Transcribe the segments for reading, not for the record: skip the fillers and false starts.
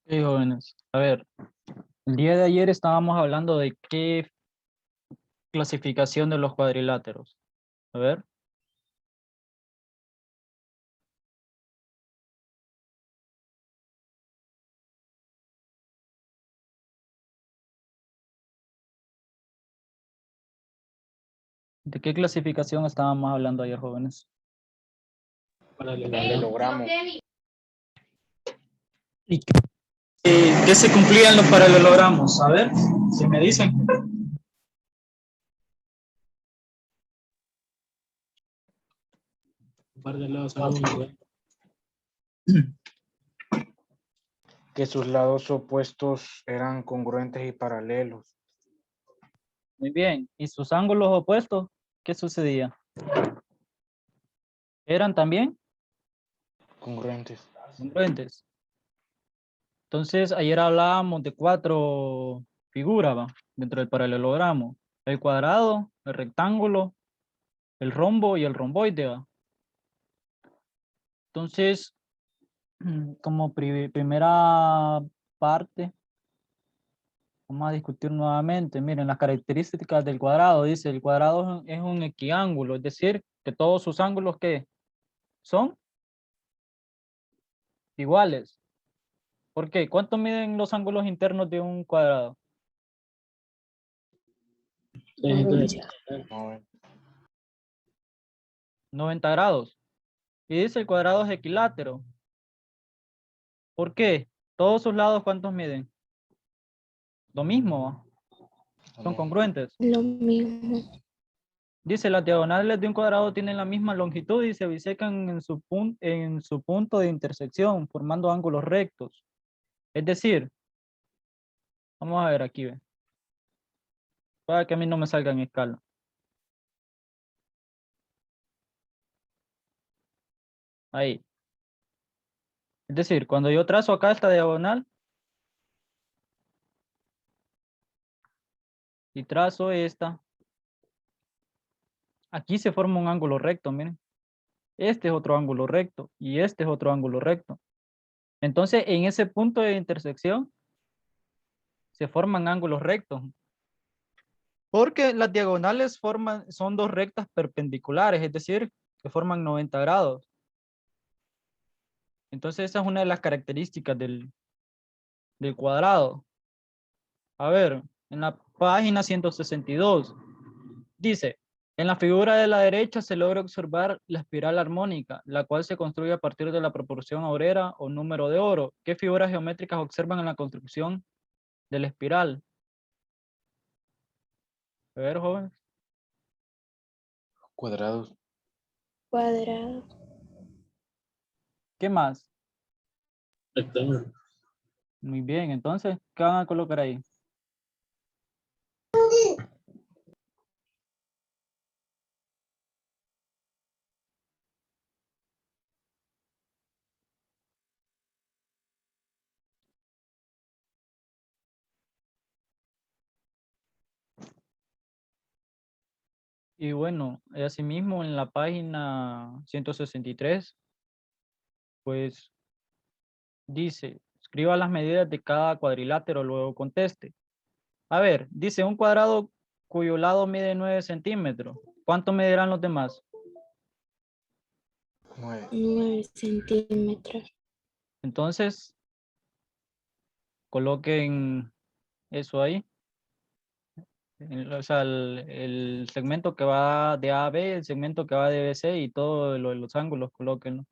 Sí, jóvenes. A ver, el día de ayer estábamos hablando de qué clasificación de los cuadriláteros. A ver, ¿de qué clasificación estábamos hablando ayer, jóvenes? Paralelogramo. ¿Y qué se cumplían los paralelogramos? A ver, si me dicen. Un par de lados son congruentes. Que sus lados opuestos eran congruentes y paralelos. Muy bien. ¿Y sus ángulos opuestos? ¿Qué sucedía? ¿Eran también Congruentes. congruentes? Entonces, ayer hablábamos de 4 figuras, ¿va? Dentro del paralelogramo. El cuadrado, el rectángulo, el rombo y el romboide, ¿va? Entonces, como primera parte, vamos a discutir nuevamente. Miren, las características del cuadrado. Dice, el cuadrado es un equiángulo, es decir, que todos sus ángulos ¿qué? Son iguales. ¿Por qué? ¿Cuánto miden los ángulos internos de un cuadrado? Entonces, 90 grados. Y dice, el cuadrado es equilátero. ¿Por qué? Todos sus lados, ¿cuántos miden? Lo mismo, ¿va? Son congruentes. Lo mismo. Dice, las diagonales de un cuadrado tienen la misma longitud y se bisecan en su punto de intersección, formando ángulos rectos. Es decir, vamos a ver aquí, ve, para que a mí no me salga en escala. Ahí. Es decir, cuando yo trazo acá esta diagonal y trazo esta, aquí se forma un ángulo recto, miren. Este es otro ángulo recto y este es otro ángulo recto. Entonces, en ese punto de intersección se forman ángulos rectos. Porque las diagonales son dos rectas perpendiculares, es decir, que forman 90 grados. Entonces esa es una de las características del cuadrado. A ver, en la página 162 dice, en la figura de la derecha se logra observar la espiral armónica, la cual se construye a partir de la proporción obrera o número de oro. ¿Qué figuras geométricas observan en la construcción de la espiral? A ver, joven. Cuadrados. Cuadrado. ¿Qué más? rectángulo. Muy bien, entonces, ¿qué van a colocar ahí? Y bueno, asimismo en la página 163, pues dice, escriba las medidas de cada cuadrilátero, luego conteste. A ver, dice un cuadrado cuyo lado mide 9 centímetros. ¿Cuánto medirán los demás? 9 centímetros. Entonces, coloquen eso ahí. O sea, el segmento que va de A a B, el segmento que va de B a C y todo lo de los ángulos, colóquenlo.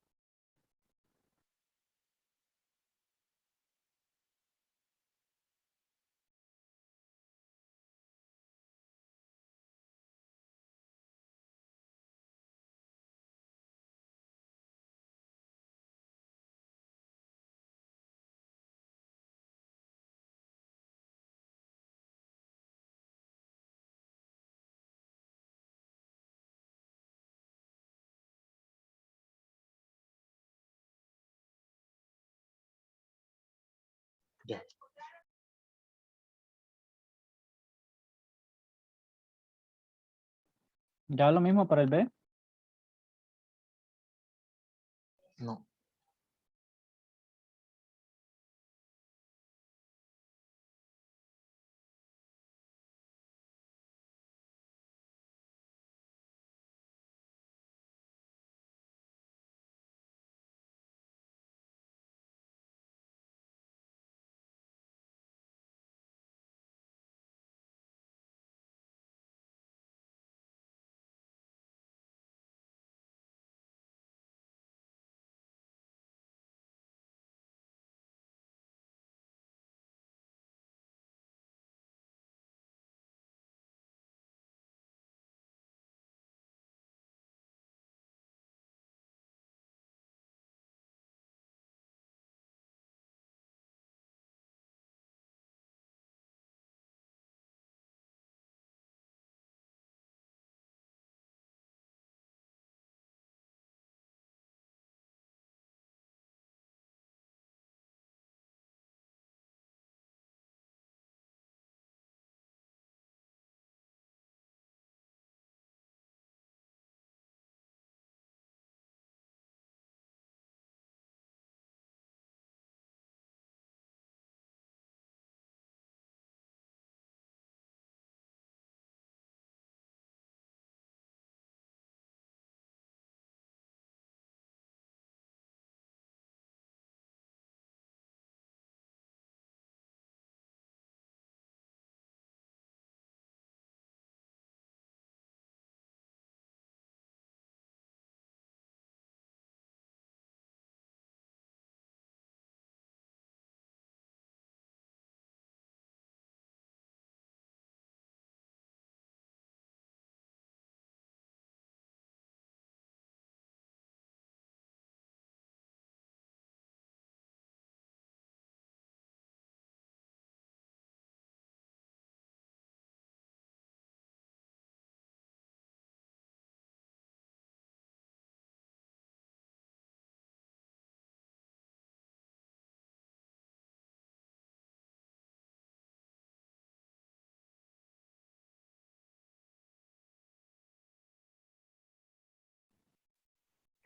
Ya. Ya lo mismo para el B. No.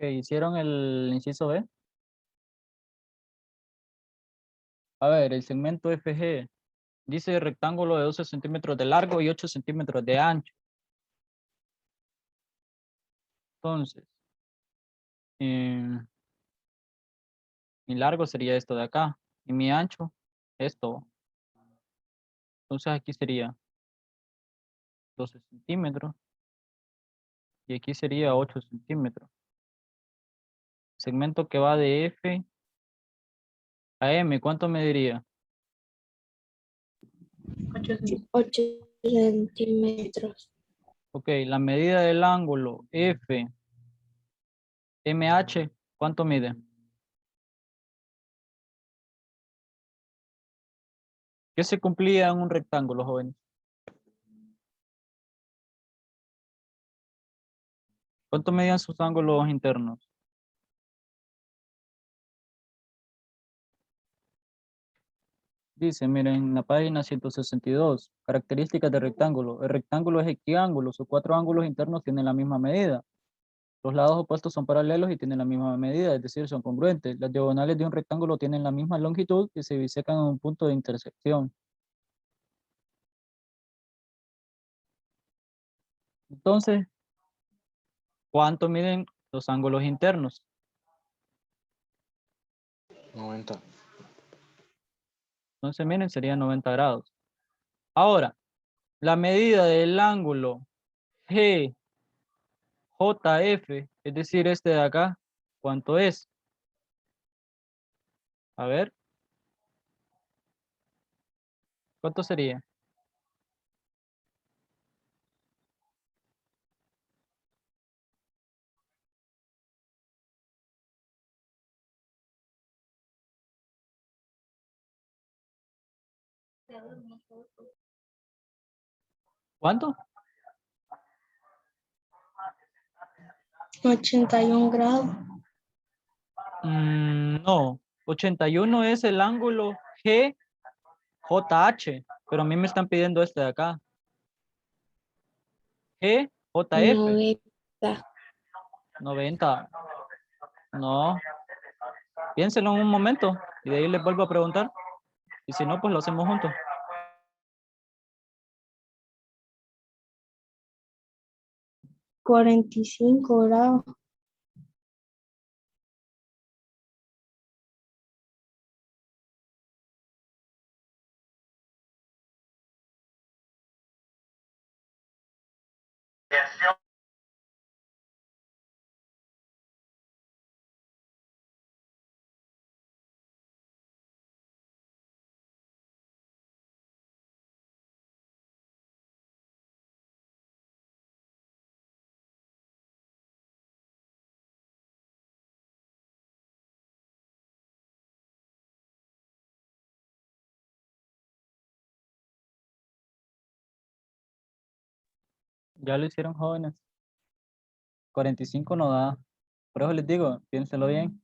¿Hicieron el inciso B? A ver, el segmento FG dice rectángulo de 12 centímetros de largo y 8 centímetros de ancho. Entonces, mi largo sería esto de acá y mi ancho, esto. Entonces aquí sería 12 centímetros y aquí sería 8 centímetros. Segmento que va de F a M, ¿cuánto mediría? 8 centímetros. Ok, la medida del ángulo F, MH, ¿cuánto mide? ¿Qué se cumplía en un rectángulo, jóvenes? ¿Cuánto medían sus ángulos internos? Dice, miren, en la página 162, características de rectángulo. El rectángulo es equiángulo, sus cuatro ángulos internos tienen la misma medida. Los lados opuestos son paralelos y tienen la misma medida, es decir, son congruentes. Las diagonales de un rectángulo tienen la misma longitud y se bisecan en un punto de intersección. Entonces, ¿cuánto miden los ángulos internos? 90. Entonces, miren, serían 90 grados. Ahora, la medida del ángulo GJF, es decir, este de acá, ¿cuánto es? A ver, ¿cuánto sería? ¿Cuánto? 81 grados. No, 81 es el ángulo GJH, pero a mí me están pidiendo este de acá. GJF, 90. 90. No, piénsenlo en un momento y de ahí les vuelvo a preguntar. Y si no, pues lo hacemos juntos. $45. Ya lo hicieron, jóvenes. 45 no da. Por eso les digo, piénsenlo bien.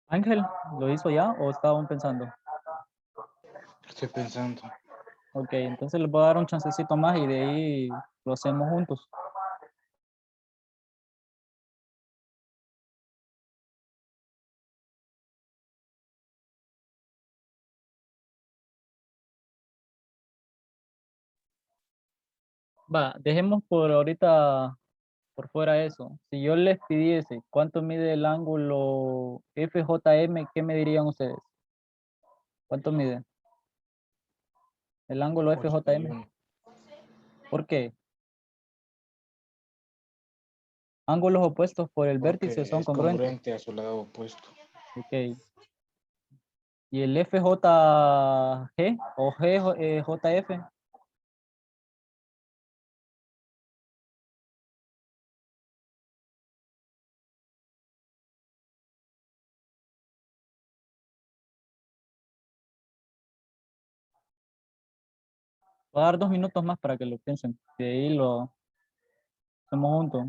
Ángel, ¿lo hizo ya o estaban pensando? Estoy pensando. Ok, entonces les voy a dar un chancecito más y de ahí lo hacemos juntos. Va, dejemos por ahorita por fuera eso. Si yo les pidiese cuánto mide el ángulo FJM, ¿qué me dirían ustedes? ¿Cuánto mide el ángulo FJM? 81. ¿Por qué? Ángulos opuestos por el Porque vértice son es congruentes. congruente a su lado opuesto. Ok. ¿Y el FJG o GJF? Voy a dar 2 minutos más para que lo piensen. De ahí lo hacemos juntos.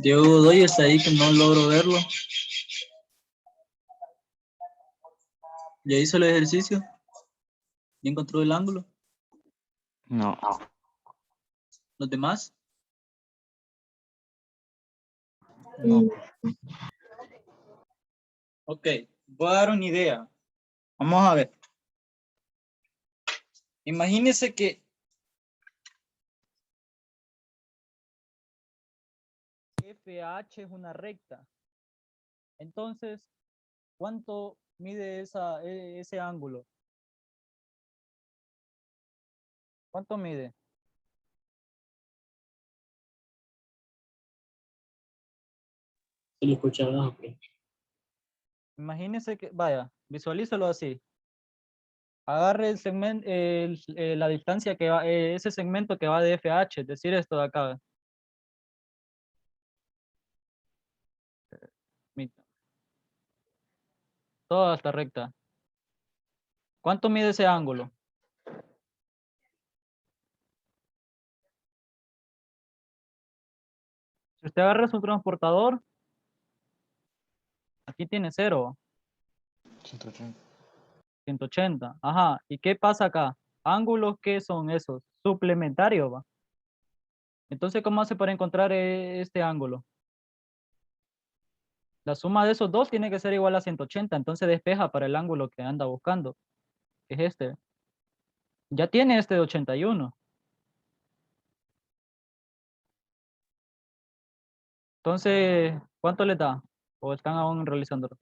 Diego Godoy está ahí que no logro verlo. ¿Ya hizo el ejercicio? ¿Ya encontró el ángulo? No. ¿Los demás? No. Ok, voy a dar una idea. Vamos a ver. Imagínese que FH es una recta. Entonces, ¿cuánto mide ese ángulo? ¿Cuánto mide? Se lo escuchaba, ok. Imagínese que, vaya, visualízalo así. Agarre el segmento, la distancia que va, ese segmento que va de FH, es decir, esto de acá. Toda esta recta. ¿Cuánto mide ese ángulo? Si usted agarra su transportador, aquí tiene 0, 180. 180. Ajá. ¿Y qué pasa acá? ¿Ángulos qué son esos? Suplementarios, ¿va? Entonces, ¿cómo hace para encontrar este ángulo? La suma de esos dos tiene que ser igual a 180. Entonces despeja para el ángulo que anda buscando, que es este. Ya tiene este de 81. Entonces, ¿cuánto le da? ¿O están aún realizándolo?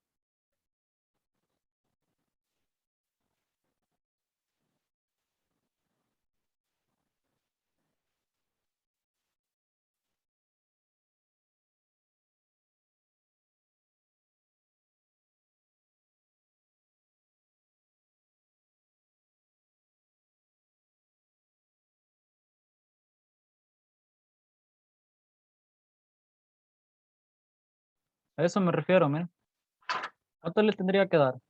A eso me refiero, miren. ¿Cuánto le tendría que dar?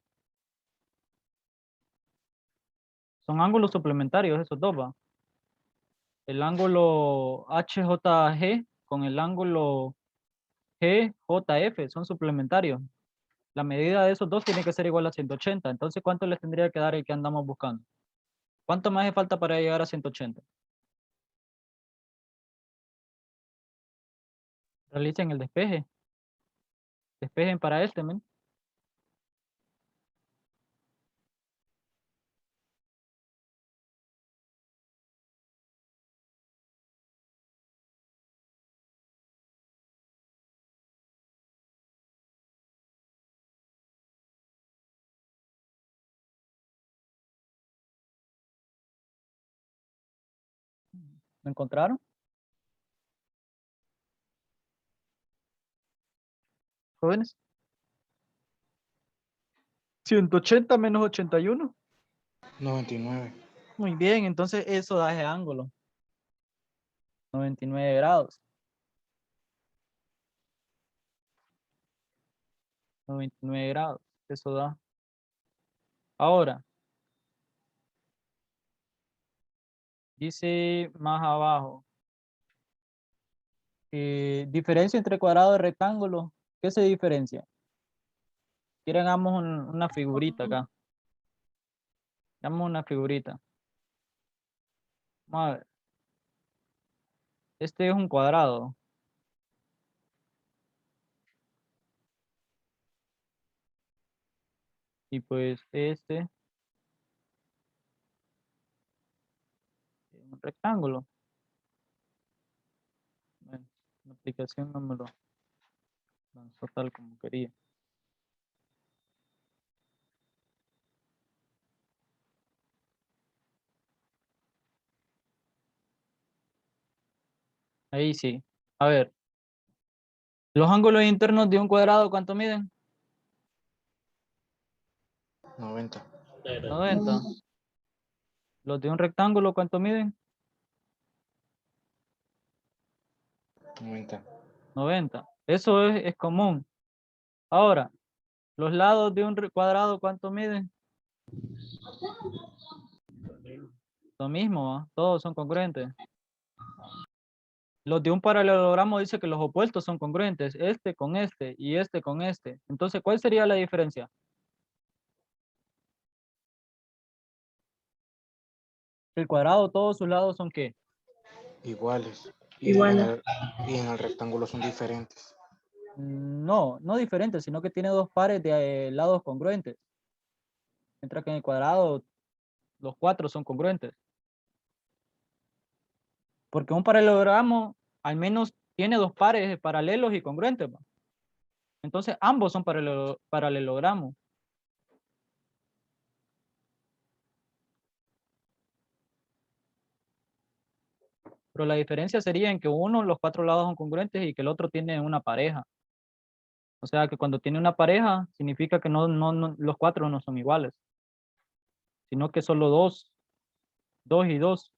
Son ángulos suplementarios esos dos, ¿va? El ángulo HJG con el ángulo GJF son suplementarios. La medida de esos dos tiene que ser igual a 180. Entonces, ¿cuánto les tendría que dar el que andamos buscando? ¿Cuánto más hace falta para llegar a 180? Realicen el despeje. Despejen para este, men. ¿Lo encontraron? Jóvenes. 180 menos 81. 99. Muy bien, entonces eso da ese ángulo. 99 grados. 99 grados. Eso da. Ahora, dice más abajo. Diferencia entre cuadrado y rectángulo. ¿Qué se diferencia? Quieren hagamos una figurita acá. Hagamos una figurita. Vamos a ver. Este es un cuadrado. Y pues este es un rectángulo. Bueno, la aplicación no me lo lanzó tal como quería. Ahí sí. A ver. Los ángulos internos de un cuadrado, ¿cuánto miden? 90. 90. Los de un rectángulo, ¿cuánto miden? 90. 90. Eso es común. Ahora, los lados de un cuadrado, ¿cuánto miden? Lo mismo, ¿ah? Todos son congruentes. Los de un paralelogramo dice que los opuestos son congruentes, este con este y este con este. Entonces, ¿cuál sería la diferencia? El cuadrado, todos sus lados son ¿qué? Iguales. Iguales. Y en el rectángulo son diferentes. No, no diferentes, sino que tiene dos pares de lados congruentes. Mientras que en el cuadrado los cuatro son congruentes. Porque un paralelogramo al menos tiene dos pares paralelos y congruentes, ¿va? Entonces ambos son paralelogramos. Pero la diferencia sería en que uno, los cuatro lados son congruentes y que el otro tiene una pareja. O sea que cuando tiene una pareja, significa que los cuatro no son iguales, sino que solo dos y dos.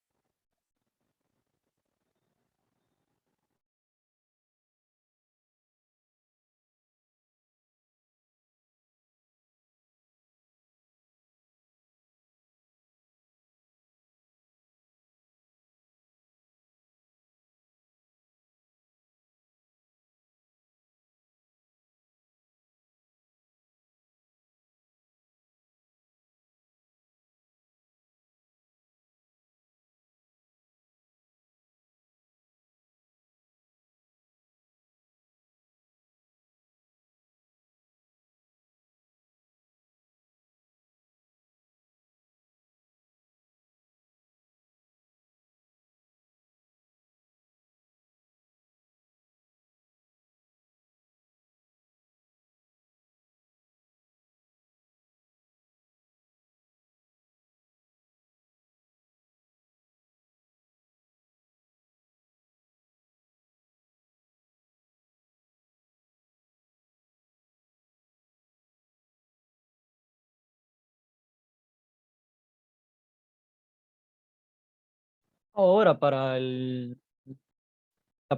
Ahora para la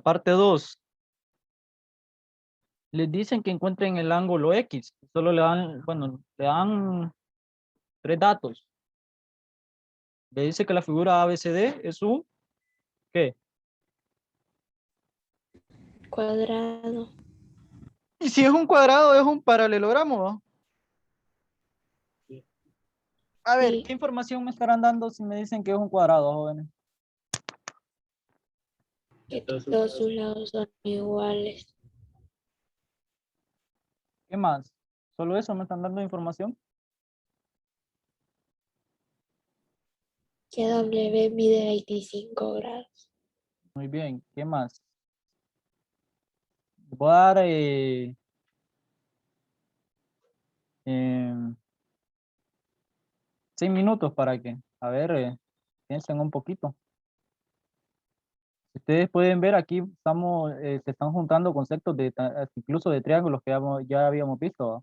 parte 2, les dicen que encuentren el ángulo X. Solo le dan, bueno, le dan tres datos. Le dice que la figura ABCD es un, ¿qué? Cuadrado. Y si es un cuadrado, es un paralelogramo, ¿no? A ver, Sí. ¿qué información me estarán dando si me dicen que es un cuadrado, jóvenes? Que todos sus lados son iguales. ¿Qué más? ¿Solo eso me están dando información? Que W mide 25 grados. Muy bien, ¿qué más? Voy a dar em, 6 minutos para que, a ver, piensen un poquito. Ustedes pueden ver aquí, se están juntando conceptos incluso de triángulos que ya habíamos visto, ¿va?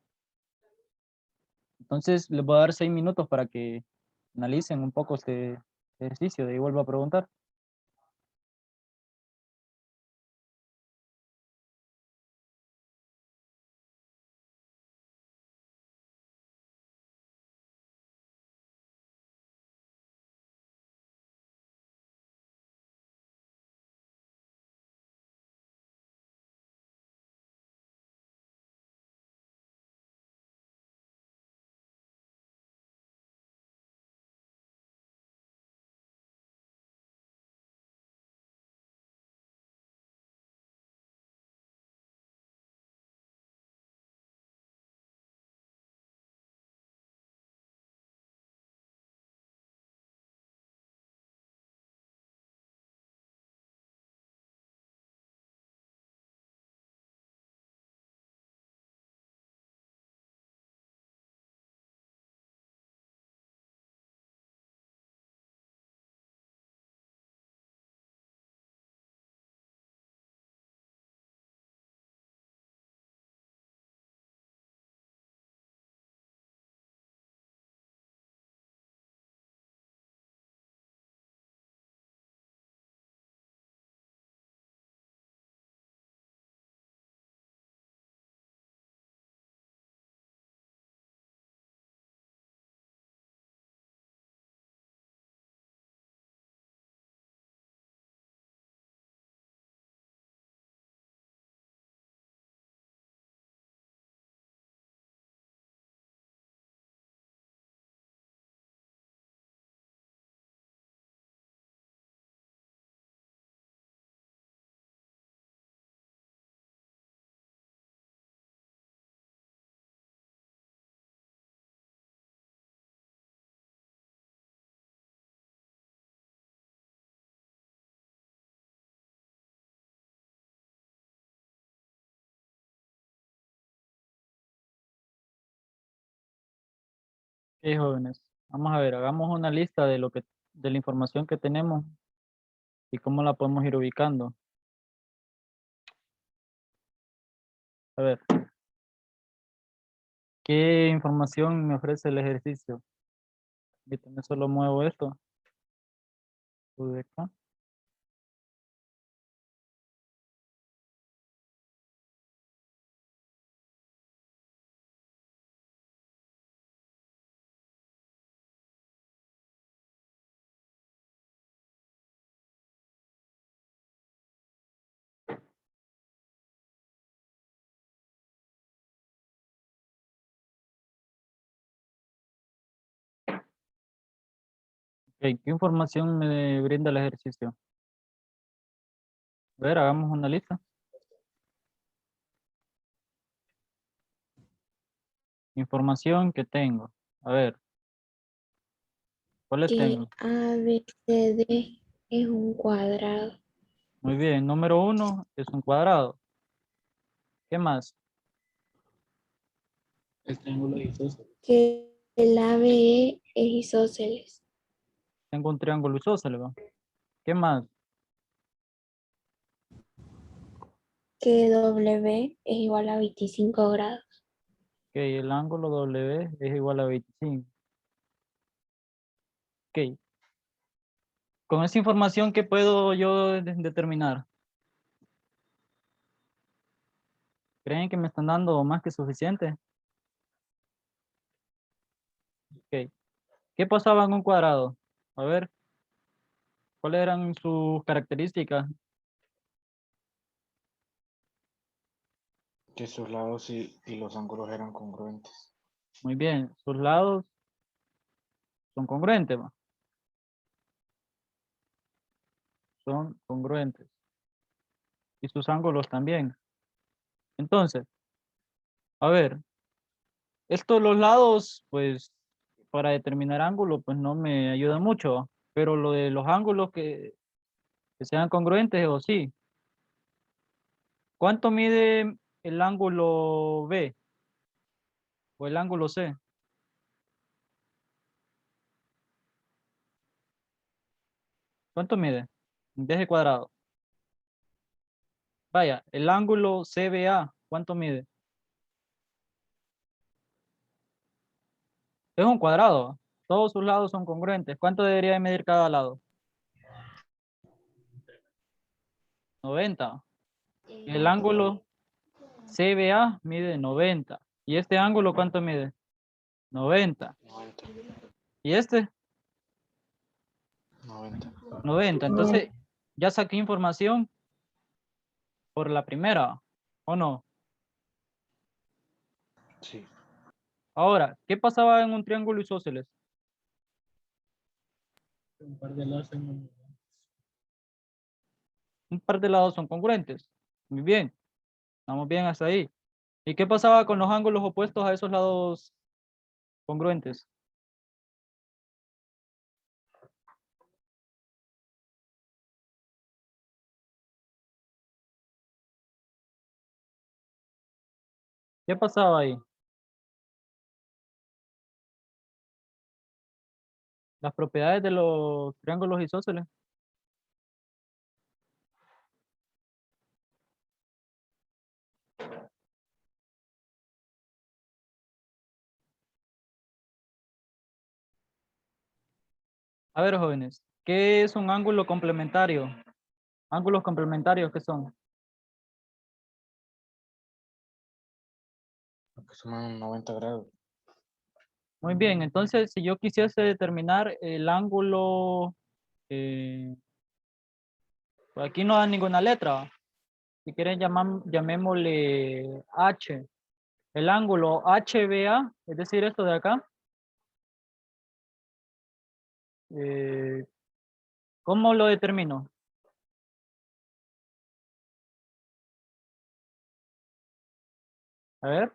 Entonces, les voy a dar 6 minutos para que analicen un poco este ejercicio y vuelvo a preguntar. Jóvenes, vamos a ver, hagamos una lista de de la información que tenemos y cómo la podemos ir ubicando. A ver, ¿qué información me ofrece el ejercicio? Permítame, solo muevo esto. Sube acá. Ok, ¿qué información me brinda el ejercicio? A ver, hagamos una lista. Información que tengo. A ver, ¿cuáles Que tengo? ABCD es un cuadrado. Muy bien, número 1 es un cuadrado. ¿Qué más? El triángulo isósceles. Que el ABE es isósceles. Tengo un triángulo isósceles, ¿va? ¿Qué más? Que W es igual a 25 grados. Ok, el ángulo W es igual a 25. Ok, con esa información, ¿qué puedo yo determinar? ¿Creen que me están dando más que suficiente? Ok. ¿Qué pasaba en un cuadrado? A ver, ¿cuáles eran sus características? Que sus lados y los ángulos eran congruentes. Muy bien, sus lados son congruentes, ¿va? Son congruentes. Y sus ángulos también. Entonces, a ver, los lados, pues, para determinar ángulo, pues no me ayuda mucho, ¿va? Pero lo de los ángulos que sean congruentes, o sí. ¿Cuánto mide el ángulo B o el ángulo C? ¿Cuánto mide? De eje cuadrado. Vaya, el ángulo CBA, ¿cuánto mide? Es un cuadrado. Todos sus lados son congruentes. ¿Cuánto debería de medir cada lado? 90. El ángulo CBA mide 90. ¿Y este ángulo cuánto mide? 90. 90. ¿Y este? 90. 90. Entonces, ya saqué información por la primera, ¿o no? Sí. Ahora, ¿qué pasaba en un triángulo isósceles? Un par de lados en Un par de lados son congruentes. Muy bien. Estamos bien hasta ahí. ¿Y qué pasaba con los ángulos opuestos a esos lados congruentes? ¿Qué pasaba ahí? Las propiedades de los triángulos isósceles. A ver, jóvenes, ¿qué es un ángulo complementario? Ángulos complementarios, ¿qué son? Que suman 90 grados. Muy bien, entonces si yo quisiese determinar el ángulo, pues aquí no da ninguna letra. Si quieren llamémosle H. El ángulo HBA, es decir, esto de acá. eh, ¿Cómo lo determino? A ver.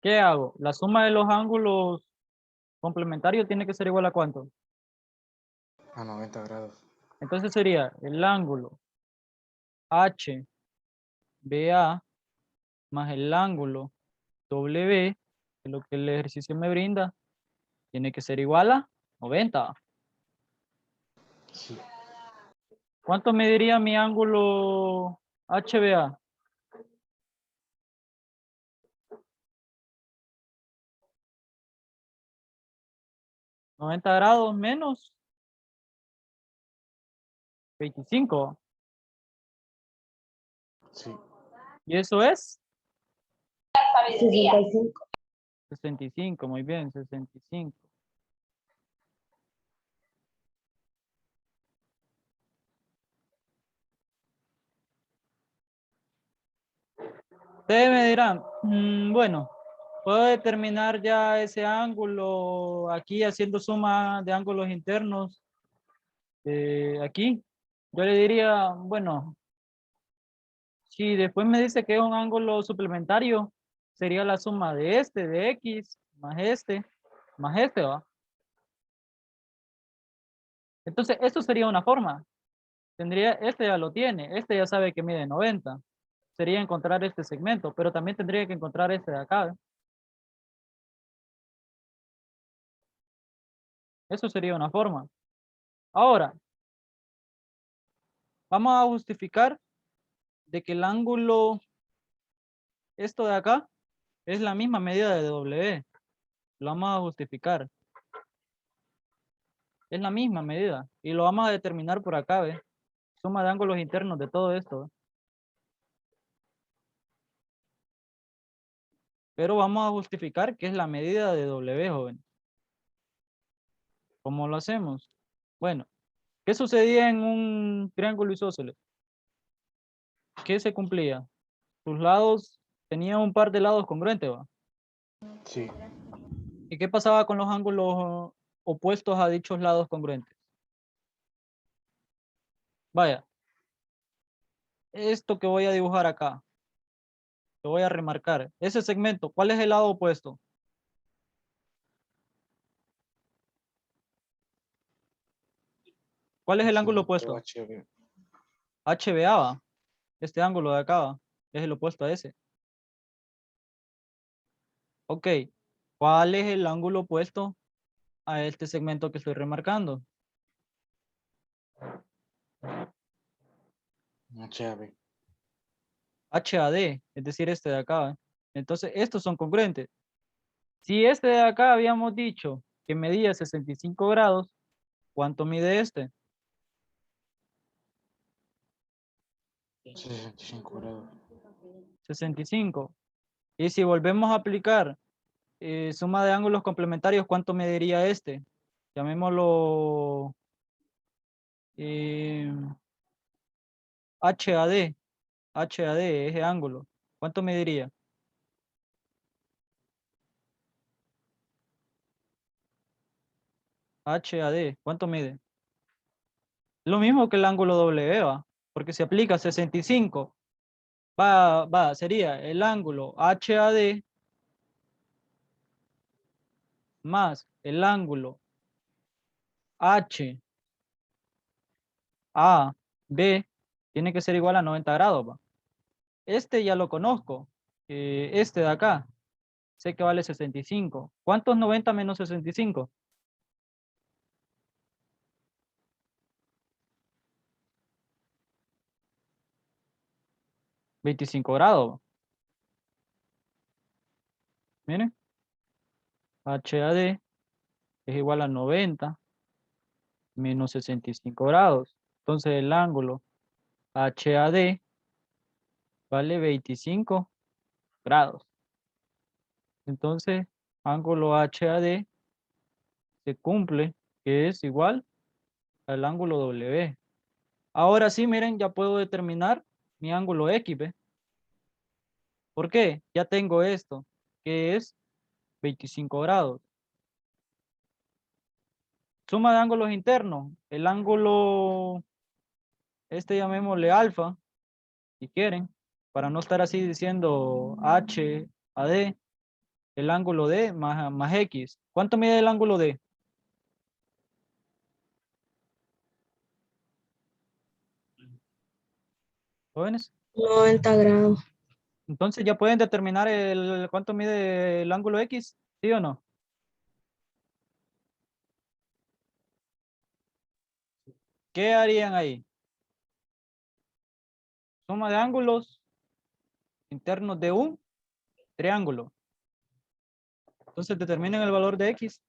¿Qué hago? La suma de los ángulos complementarios tiene que ser igual a ¿cuánto? A 90 grados. Entonces sería el ángulo H BA más el ángulo W, que es lo que el ejercicio me brinda, tiene que ser igual a 90. Sí. ¿Cuánto mediría mi ángulo HBA? ¿90 grados menos 25? Sí. ¿Y eso es? 65. 65, muy bien, 65. Ustedes me dirán, bueno, puedo determinar ya ese ángulo aquí haciendo suma de ángulos internos aquí. Yo le diría, bueno, si después me dice que es un ángulo suplementario, sería la suma de X, más este, ¿va? Entonces, esto sería una forma. Tendría, este ya lo tiene, este ya sabe que mide 90. Sería encontrar este segmento, pero también tendría que encontrar este de acá. ¿Ve? Eso sería una forma. Ahora, vamos a justificar de que el ángulo, esto de acá, es la misma medida de W. Lo vamos a justificar. Es la misma medida. Y lo vamos a determinar por acá, ¿ve? Suma de ángulos internos de todo esto. ¿Ve? Pero vamos a justificar que es la medida de W, joven. ¿Cómo lo hacemos? Bueno, ¿qué sucedía en un triángulo isósceles? ¿Qué se cumplía? Sus lados tenían un par de lados congruentes, ¿va? Sí. ¿Y qué pasaba con los ángulos opuestos a dichos lados congruentes? Vaya, esto que voy a dibujar acá, lo voy a remarcar. Ese segmento, ¿cuál es el lado opuesto? ¿Cuál es el ángulo opuesto? HB. HBA, ¿va? Este ángulo de acá, ¿va? Es el opuesto a ese. Ok, ¿cuál es el ángulo opuesto a este segmento que estoy remarcando? HB. HAD, es decir, este de acá. ¿Va? Entonces, estos son congruentes. Si este de acá habíamos dicho que medía 65 grados, ¿cuánto mide este? 65 grados. 65. Y si volvemos a aplicar suma de ángulos complementarios, ¿cuánto mediría este? Llamémoslo eh, HAD. HAD, ese ángulo. ¿Cuánto mediría? HAD, ¿cuánto mide? Lo mismo que el ángulo W, ¿va? Porque se aplica 65. Sería el ángulo HAD más el ángulo HAB, tiene que ser igual a 90 grados, ¿va? Este ya lo conozco. Este de acá, sé que vale 65. ¿Cuánto es 90 menos 65? 25 grados. Miren, HAD es igual a 90 menos 65 grados. Entonces el ángulo HAD vale 25 grados. Entonces, ángulo HAD se cumple, que es igual al ángulo W. Ahora sí, miren, ya puedo determinar mi ángulo X, ¿ve? ¿Por qué? Ya tengo esto, que es 25 grados. Suma de ángulos internos. El ángulo, este llamémosle alfa, si quieren, para no estar así diciendo H a D, el ángulo D más X. ¿Cuánto mide el ángulo D? Jóvenes, 90 grados. Entonces ya pueden determinar cuánto mide el ángulo X, ¿sí o no? ¿Qué harían ahí? Suma de ángulos internos de un triángulo. Entonces determinen el valor de X.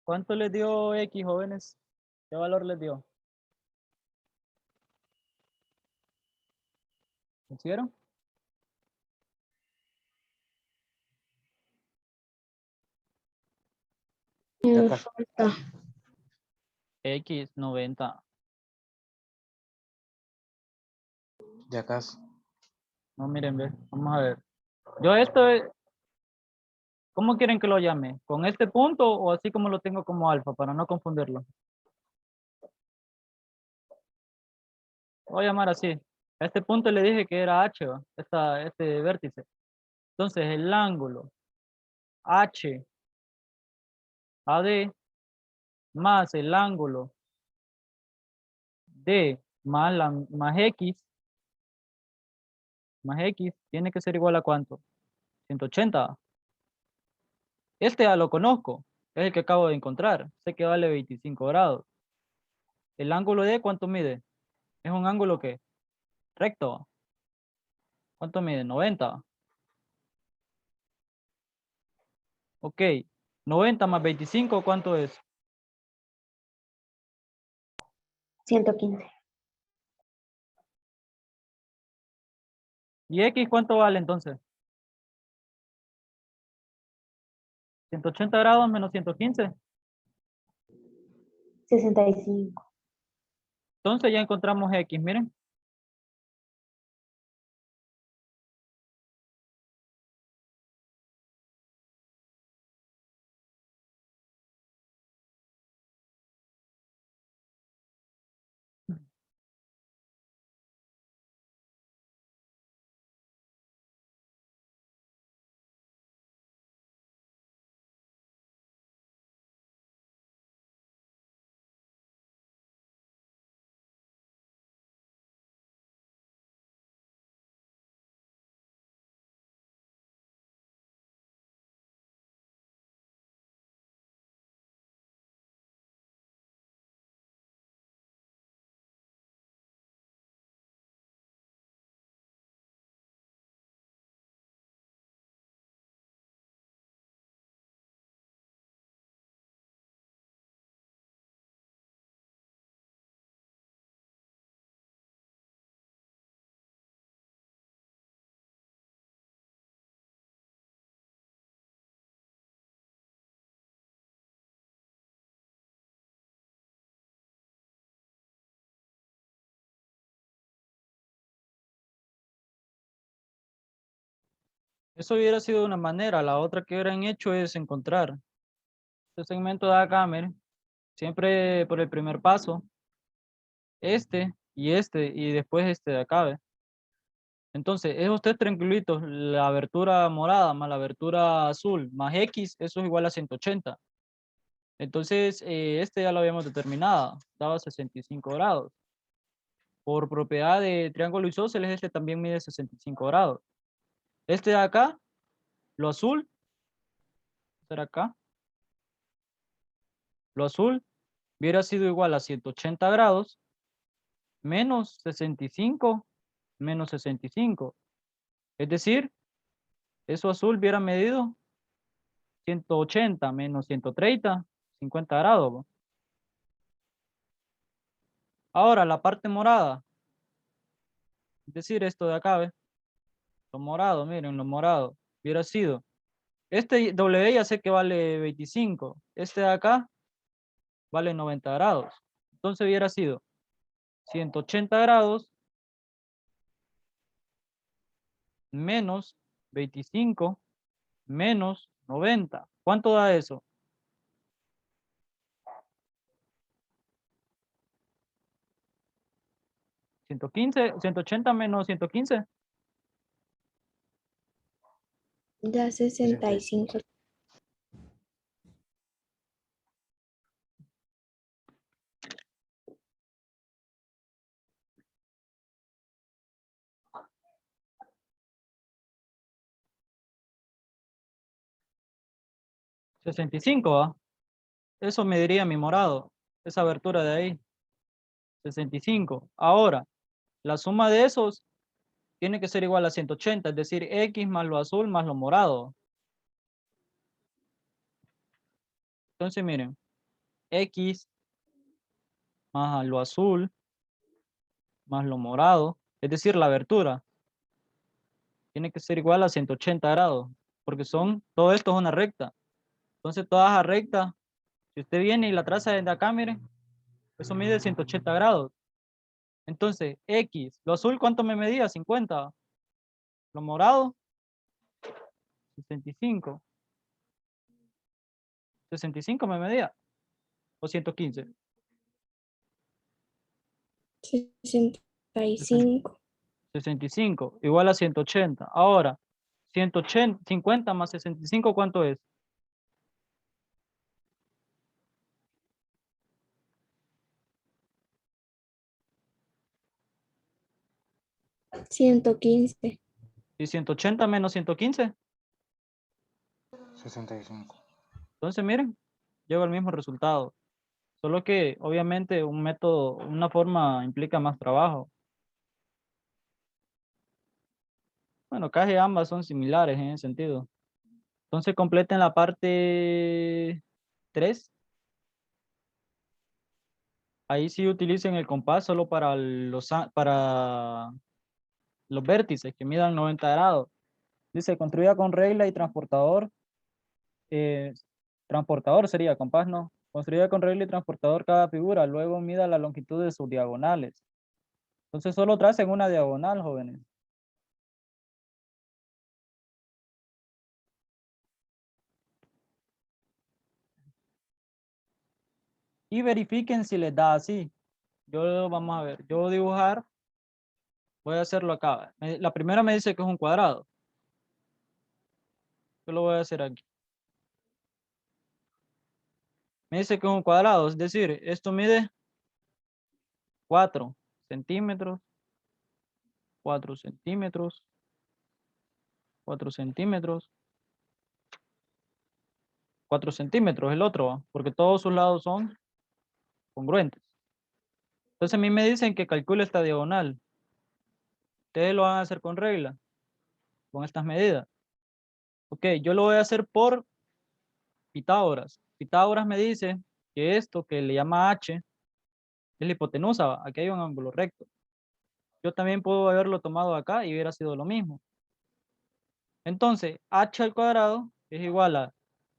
¿Cuánto les dio X, jóvenes? ¿Qué valor les dio? ¿Lo hicieron? Ya Me casi. falta. X, 90. Ya casi. No, miren, ve. Vamos a ver. Yo ¿cómo quieren que lo llame? ¿Con este punto o así como lo tengo como alfa para no confundirlo? Voy a llamar así. A este punto le dije que era H, ¿va? Este vértice. Entonces el ángulo H AD más el ángulo D más X tiene que ser igual a ¿cuánto? 180. Este ya lo conozco. Es el que acabo de encontrar. Sé que vale 25 grados. ¿El ángulo D cuánto mide? Es un ángulo que recto. ¿Cuánto mide? 90. Ok. 90 más 25, ¿cuánto es? 115. ¿Y X cuánto vale entonces? 180 grados menos 115. 65. Entonces ya encontramos X, miren. Eso hubiera sido una manera. La otra que hubieran hecho es encontrar este segmento de acá, miren, siempre por el primer paso, este, y después este de acá, ¿ve? Entonces, esos tres triangulitos, la abertura morada más la abertura azul más X, eso es igual a 180. Entonces, este ya lo habíamos determinado, daba 65 grados. Por propiedad de triángulo isósceles, este también mide 65 grados. Este de acá, lo azul, será acá, lo azul hubiera sido igual a 180 grados menos 65 menos 65. Es decir, eso azul hubiera medido 180 menos 130, 50 grados. ¿Va? Ahora, la parte morada, es decir, esto de acá, ¿ve? Lo morado, miren, lo morado, hubiera sido. Este W ya sé que vale 25. Este de acá vale 90 grados. Entonces hubiera sido 180 grados menos 25 menos 90. ¿Cuánto da eso? 115, 180 menos 115. Da 65. 65, ¿va? Eso mediría mi morado. Esa abertura de ahí. 65. Ahora, la suma de esos tiene que ser igual a 180, es decir, X más lo azul más lo morado. Entonces, miren, X más lo azul más lo morado, es decir, la abertura, tiene que ser igual a 180 grados, porque todo esto es una recta. Entonces, toda esa recta, si usted viene y la traza desde acá, miren, eso mide 180 grados. Entonces, X, lo azul, ¿cuánto me medía? 50. Lo morado, 65. 65 me medía, o 115. 65. 65, igual a 180. Ahora, 180, 50 más 65, ¿cuánto es? 115. Y 180 menos 115. 65. Entonces, miren, llego al mismo resultado. Solo que, obviamente, un método, una forma implica más trabajo. Bueno, casi ambas son similares en ese sentido. Entonces, completen la parte 3. Ahí sí utilicen el compás solo para para los vértices que midan 90 grados. Dice, construida con regla y transportador. eh, Transportador sería, compás no. Construida con regla y transportador cada figura. Luego mida la longitud de sus diagonales. Entonces solo tracen una diagonal, jóvenes. Y verifiquen si les da así. Vamos a ver, yo dibujar, voy a hacerlo acá. La primera me dice que es un cuadrado. Yo lo voy a hacer aquí. Me dice que es un cuadrado, es decir, esto mide 4 centímetros, 4 centímetros, 4 centímetros, 4 centímetros el otro, ¿va? Porque todos sus lados son congruentes. Entonces a mí me dicen que calcule esta diagonal. Ustedes lo van a hacer con regla, con estas medidas. Ok, yo lo voy a hacer por Pitágoras. Pitágoras me dice que esto que le llama H es la hipotenusa, ¿va? Aquí hay un ángulo recto. Yo también puedo haberlo tomado acá y hubiera sido lo mismo. Entonces, H al cuadrado es igual a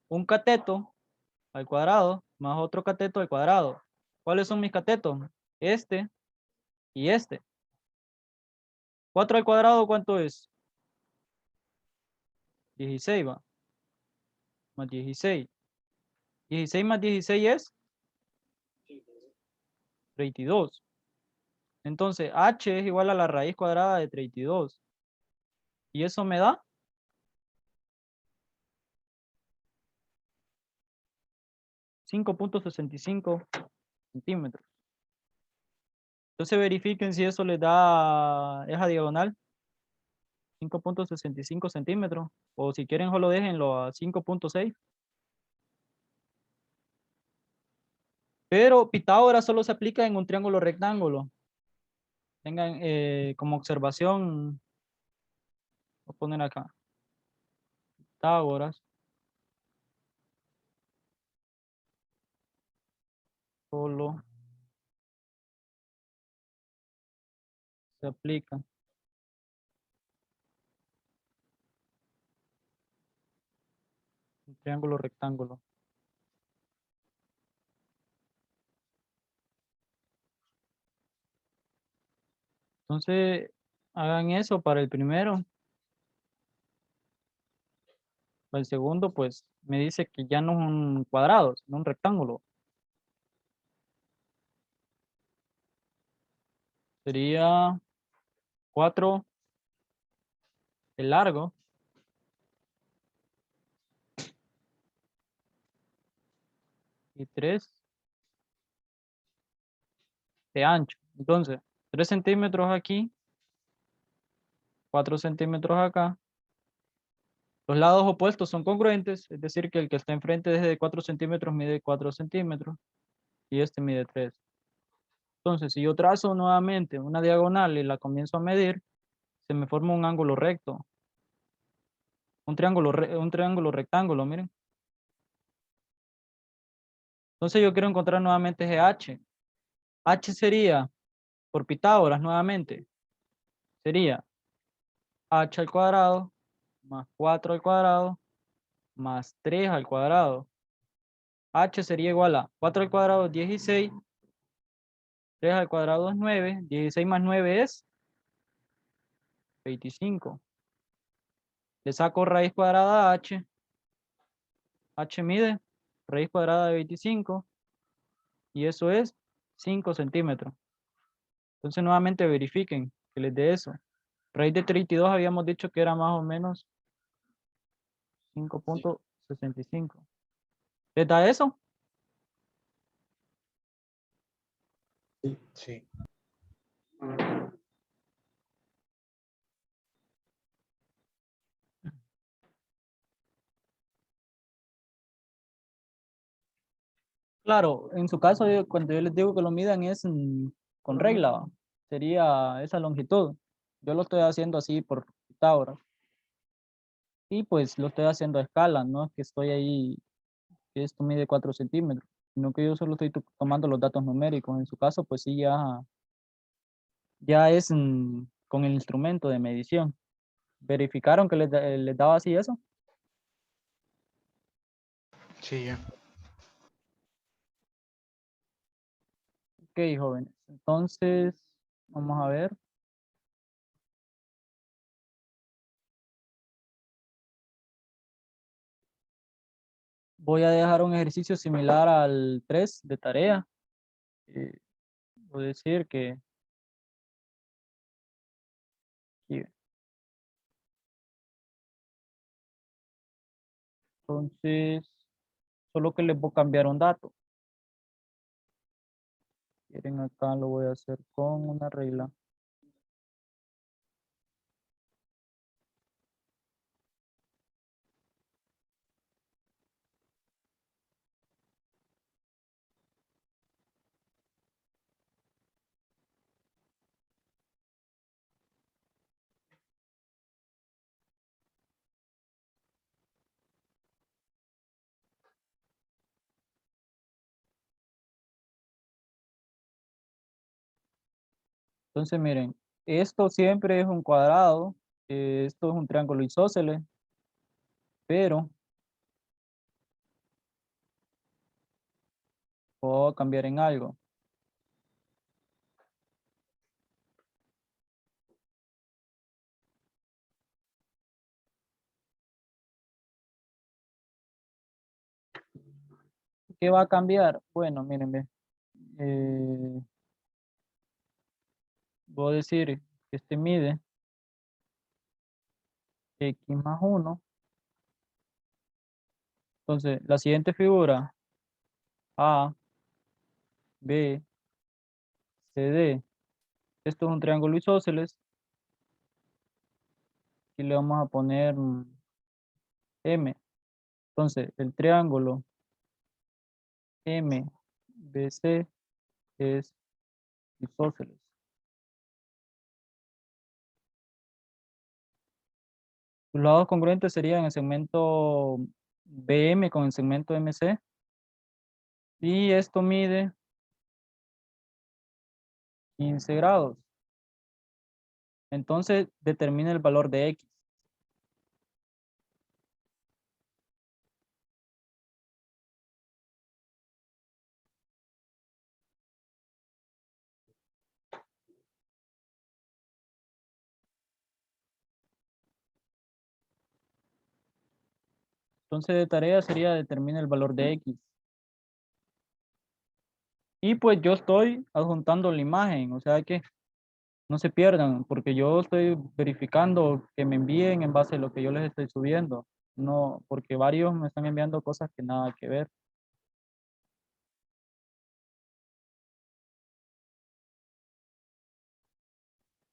un cateto al cuadrado más otro cateto al cuadrado. ¿Cuáles son mis catetos? Este y este. 4 al cuadrado, ¿cuánto es? 16 va. Más 16. 16 más 16 es 32. Entonces, h es igual a la raíz cuadrada de 32. Y eso me da 5.65 centímetros. Entonces verifiquen si eso les da esa diagonal. 5.65 centímetros. O si quieren solo déjenlo a 5.6. Pero Pitágoras solo se aplica en un triángulo rectángulo. Tengan como observación, voy a poner acá, Pitágoras solo se aplica en triángulo rectángulo. Entonces, hagan eso para el primero. Para el segundo, pues, me dice que ya no es un cuadrado, sino un rectángulo. Sería 4 de largo y 3 de ancho. Entonces, 3 centímetros aquí, 4 centímetros acá. Los lados opuestos son congruentes, es decir, que el que está enfrente desde 4 centímetros mide 4 centímetros y este mide 3. Entonces, si yo trazo nuevamente una diagonal y la comienzo a medir, se me forma un ángulo recto. Un triángulo rectángulo, miren. Entonces yo quiero encontrar nuevamente ese h. H sería, por Pitágoras nuevamente, sería h al cuadrado más 4 al cuadrado más 3 al cuadrado. H sería igual a 4 al cuadrado es 16, 3 al cuadrado es 9, 16 más 9 es 25. Le saco raíz cuadrada a h. H mide raíz cuadrada de 25 y eso es 5 centímetros. Entonces nuevamente verifiquen que les dé eso. Raíz de 32 habíamos dicho que era más o menos 5.65. ¿Les da eso? Sí. Claro, en su caso, cuando yo les digo que lo midan es con regla, ¿va? Sería esa longitud. Yo lo estoy haciendo así por Pitágoras. Y pues lo estoy haciendo a escala, no es que estoy ahí, que esto mide 4 centímetros, sino que yo solo estoy tomando los datos numéricos. En su caso, pues sí, ya es con el instrumento de medición. ¿Verificaron que les daba así eso? Sí, ya. Ok, jóvenes. Entonces, vamos a ver. Voy a dejar un ejercicio similar al 3 de tarea. Voy a decir que aquí. Entonces, solo que les voy a cambiar un dato. Quieren acá, lo voy a hacer con una regla. Entonces, miren, esto siempre es un cuadrado. Esto es un triángulo isósceles, pero puedo cambiar en algo. ¿Qué va a cambiar? Bueno, miren, ve. Voy a decir que este mide x más 1. Entonces, la siguiente figura, A, B, C, D. Esto es un triángulo isósceles. Y le vamos a poner M. Entonces, el triángulo MBC es isósceles. Los lados congruentes serían el segmento BM con el segmento MC. Y esto mide 15 grados. Entonces, determina el valor de X. Entonces, de tarea sería determina el valor de X. Y pues yo estoy adjuntando la imagen, o sea que no se pierdan, porque yo estoy verificando que me envíen en base a lo que yo les estoy subiendo. No, porque varios me están enviando cosas que nada que ver.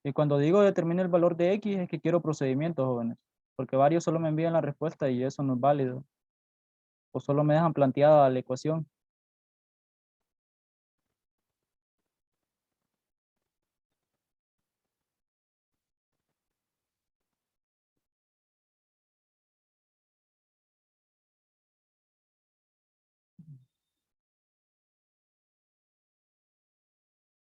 Y cuando digo determine el valor de X es que quiero procedimientos, jóvenes, porque varios solo me envían la respuesta y eso no es válido. O solo me dejan planteada la ecuación.